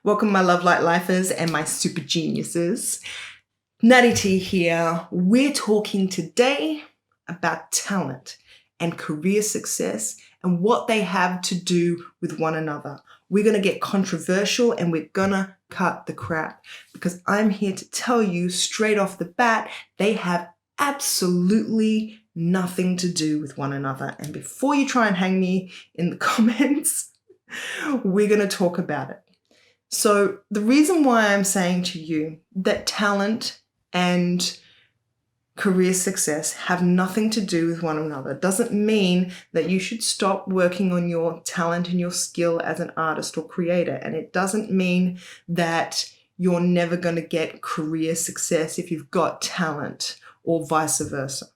Welcome, my love light lifers and my super geniuses. Natty T here. We're talking today about talent and career success and what they have to do with one another. We're going to get controversial and we're going to cut the crap because I'm here to tell you straight off the bat, they have absolutely nothing to do with one another. And before you try and hang me in the comments, we're going to talk about it. So the reason why I'm saying to you that talent and career success have nothing to do with one another doesn't mean that you should stop working on your talent and your skill as an artist or creator. And it doesn't mean that you're never going to get career success if you've got talent or vice versa.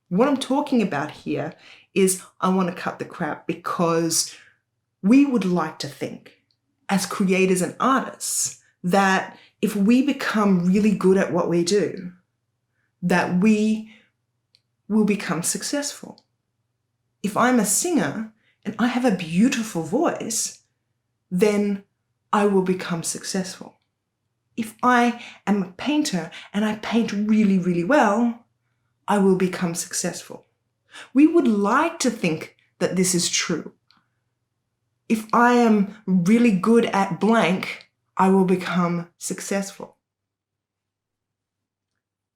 What I'm talking about here is I want to cut the crap because we would like to think as creators and artists that if we become really good at what we do, that we will become successful. If I'm a singer and I have a beautiful voice, then I will become successful. If I am a painter and I paint really, really well, I will become successful. We would like to think that this is true. If I am really good at blank, I will become successful.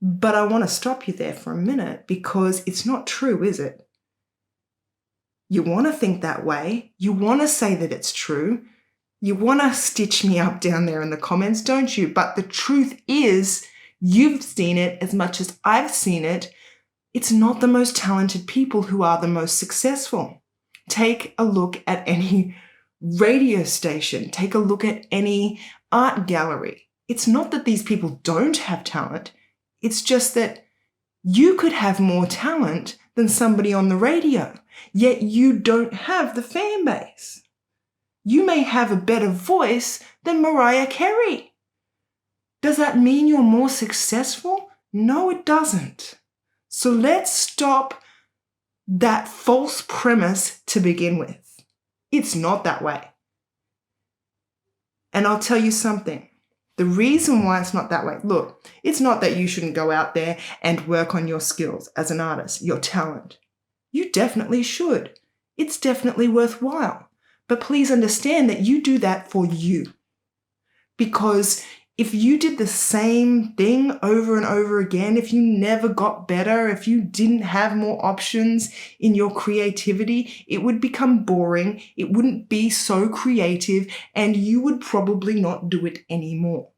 But I want to stop you there for a minute because it's not true, is it? You want to think that way. You want to say that it's true. You want to stitch me up down there in the comments, don't you? But the truth is, you've seen it as much as I've seen it. It's not the most talented people who are the most successful. Take a look at any radio station. Take a look at any art gallery. It's not that these people don't have talent. It's just that you could have more talent than somebody on the radio, yet you don't have the fan base. You may have a better voice than Mariah Carey. Does that mean you're more successful? No, it doesn't. So let's stop that false premise to begin with. It's not that way. And I'll tell you something. The reason why it's not that way, look, it's not that you shouldn't go out there and work on your skills as an artist, your talent. You definitely should. It's definitely worthwhile. But please understand that you do that for you. Because if you did the same thing over and over again, if you never got better, if you didn't have more options in your creativity, it would become boring, it wouldn't be so creative, and you would probably not do it anymore.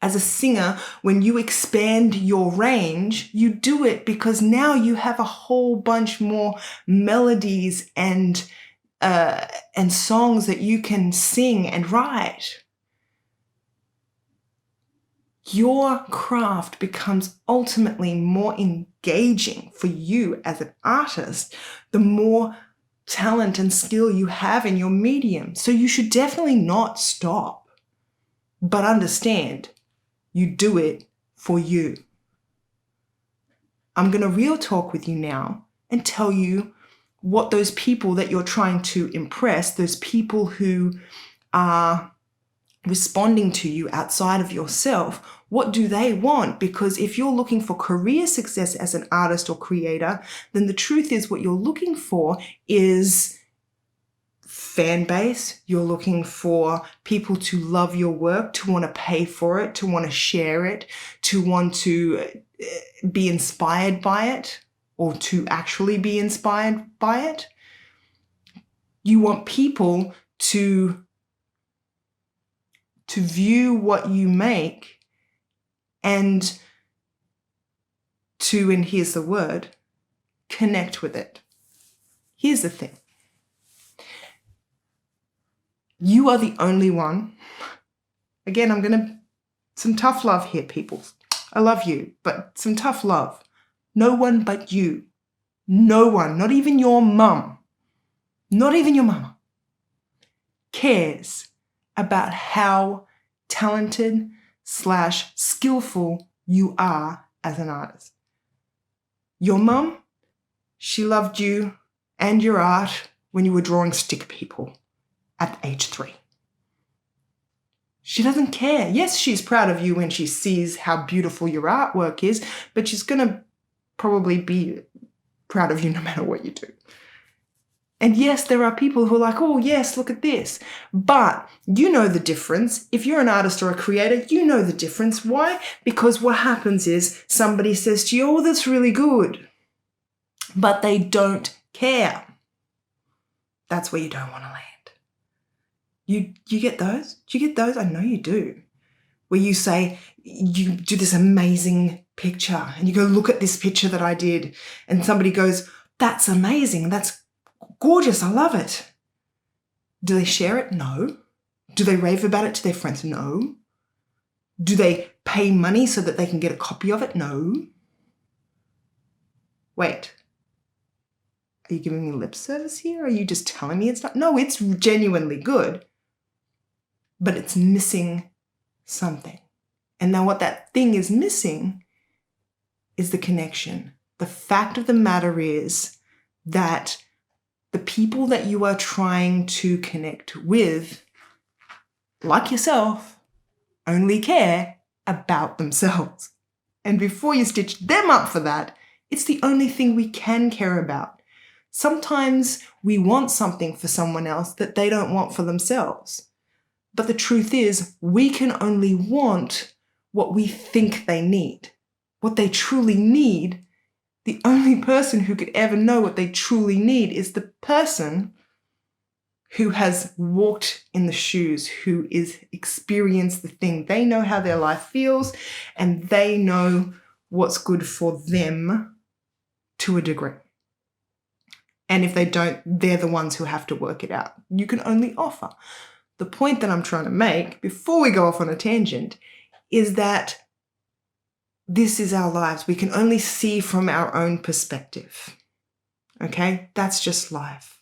As a singer, when you expand your range, you do it because now you have a whole bunch more melodies and songs that you can sing and write. Your craft becomes ultimately more engaging for you as an artist, the more talent and skill you have in your medium. So you should definitely not stop. But understand, you do it for you. I'm going to real talk with you now and tell you what those people that you're trying to impress, those people who are responding to you outside of yourself, what do they want? Because if you're looking for career success as an artist or creator, then the truth is what you're looking for is fan base. You're looking for people to love your work, to want to pay for it, to want to share it, to want to be inspired by it, or to actually be inspired by it. You want people to view what you make and to, and here's the word, connect with it. Here's the thing. You are the only one. Again, some tough love here, people. I love you, but some tough love. No one but you. No one, not even your mum, not even your mama, cares about how talented / skillful you are as an artist. Your mum, she loved you and your art when you were drawing stick people at age 3. She doesn't care. Yes, she's proud of you when she sees how beautiful your artwork is, but she's going to probably be proud of you no matter what you do. And yes, there are people who are like, oh yes, look at this. But you know the difference. If you're an artist or a creator, you know the difference. Why? Because what happens is somebody says to you, oh, that's really good. But they don't care. That's where you don't want to land. You get those? Do you get those? I know you do. Where you say, you do this amazing picture and you go, look at this picture that I did. And somebody goes, that's amazing. That's gorgeous. I love it. Do they share it? No. Do they rave about it to their friends? No. Do they pay money so that they can get a copy of it? No. Wait. Are you giving me lip service here? Are you just telling me it's not? No, it's genuinely good. But it's missing something. And now what that thing is missing is the connection. The fact of the matter is that the people that you are trying to connect with, like yourself, only care about themselves. And before you stitch them up for that, it's the only thing we can care about. Sometimes we want something for someone else that they don't want for themselves. But the truth is, we can only want what we think they need. What they truly need, the only person who could ever know what they truly need is the person who has walked in the shoes, who is experienced the thing. They know how their life feels and they know what's good for them to a degree. And if they don't, they're the ones who have to work it out. You can only offer. The point that I'm trying to make, before we go off on a tangent, is that this is our lives. We can only see from our own perspective. Okay? That's just life.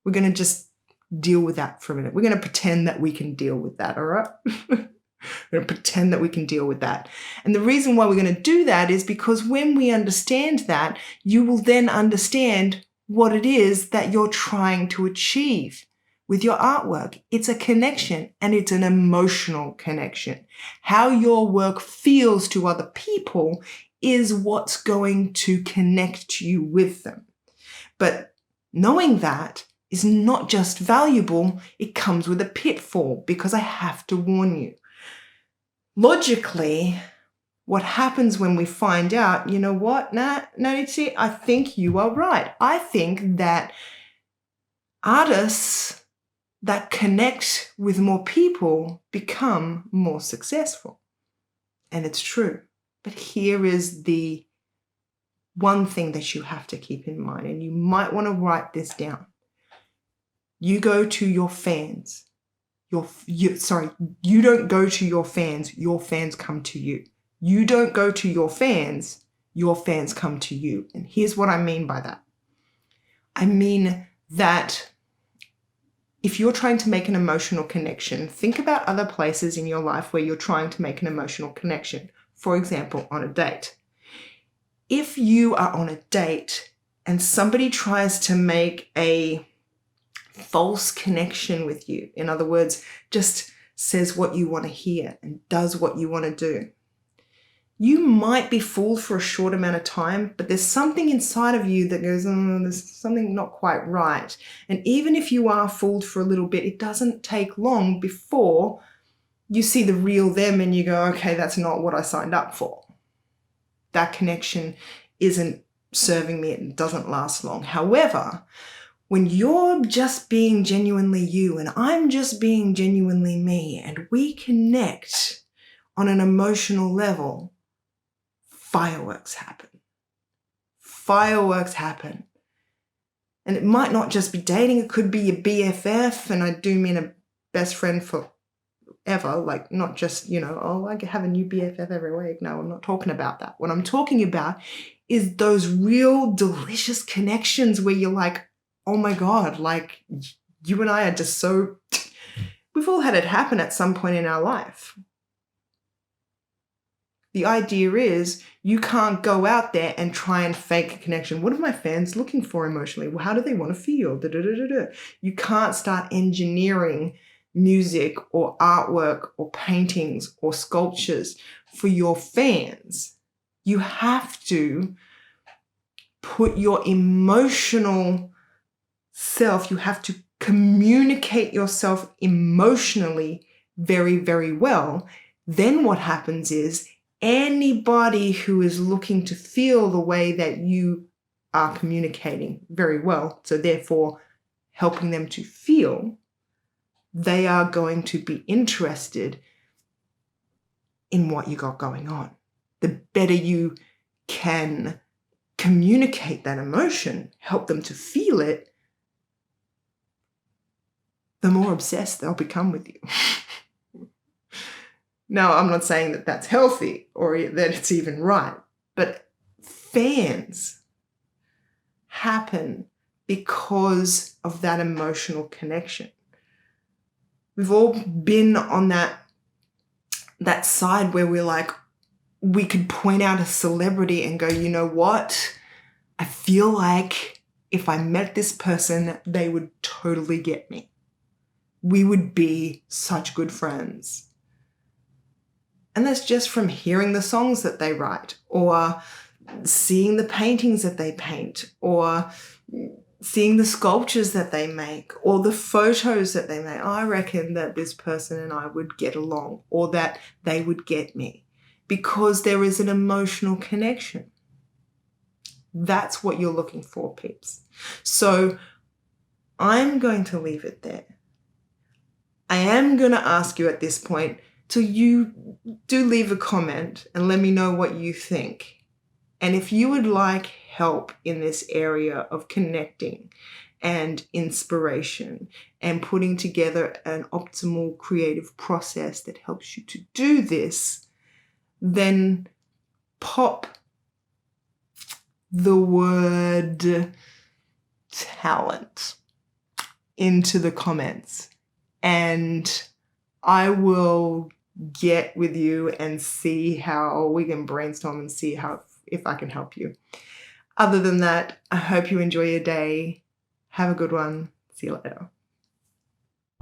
We're going to just deal with that for a minute. We're going to pretend that we can deal with that, all right? We're going to pretend that we can deal with that. And the reason why we're going to do that is because when we understand that, you will then understand what it is that you're trying to achieve with your artwork. It's a connection, and it's an emotional connection. How your work feels to other people is what's going to connect you with them. But knowing that is not just valuable, it comes with a pitfall, because I have to warn you. Logically, what happens when we find out, you know what, Nariti, I think you are right. I think that artists that connect with more people become more successful. And it's true. But here is the one thing that you have to keep in mind, and you might want to write this down. You go to your fans. You don't go to your fans come to you. You don't go to your fans come to you. And here's what I mean by that. I mean that if you're trying to make an emotional connection, think about other places in your life where you're trying to make an emotional connection. For example, on a date. If you are on a date and somebody tries to make a false connection with you, in other words, just says what you want to hear and does what you want to do, you might be fooled for a short amount of time, but there's something inside of you that goes, there's something not quite right. And even if you are fooled for a little bit, it doesn't take long before you see the real them and you go, okay, that's not what I signed up for. That connection isn't serving me. It doesn't last long. However, when you're just being genuinely you and I'm just being genuinely me and we connect on an emotional level, fireworks happen. Fireworks happen. And it might not just be dating, it could be your BFF, and I do mean a best friend forever, like not just, oh, I have a new BFF every week. No, I'm not talking about that. What I'm talking about is those real delicious connections where you're like, oh my God, like you and I are just so, we've all had it happen at some point in our life. The idea is you can't go out there and try and fake a connection. What are my fans looking for emotionally? Well, how do they want to feel? You can't start engineering music or artwork or paintings or sculptures for your fans, you have to put your emotional self, you have to communicate yourself emotionally very, very well. Then what happens is anybody who is looking to feel the way that you are communicating very well, so therefore helping them to feel, they are going to be interested in what you got going on. The better you can communicate that emotion, help them to feel it, the more obsessed they'll become with you. Now, I'm not saying that that's healthy or that it's even right, but fans happen because of that emotional connection. We've all been on that side where we're like, we could point out a celebrity and go, you know what? I feel like if I met this person, they would totally get me. We would be such good friends. And that's just from hearing the songs that they write, or seeing the paintings that they paint, or seeing the sculptures that they make, or the photos that they make. I reckon that this person and I would get along, or that they would get me, because there is an emotional connection. That's what you're looking for, peeps. So I'm going to leave it there. I am going to ask you at this point to you do leave a comment and let me know what you think. And if you would like help in this area of connecting and inspiration and putting together an optimal creative process that helps you to do this, then pop the word talent into the comments and I will get with you and see how we can brainstorm and see if I can help you. Other than that, I hope you enjoy your day. Have a good one. See you later.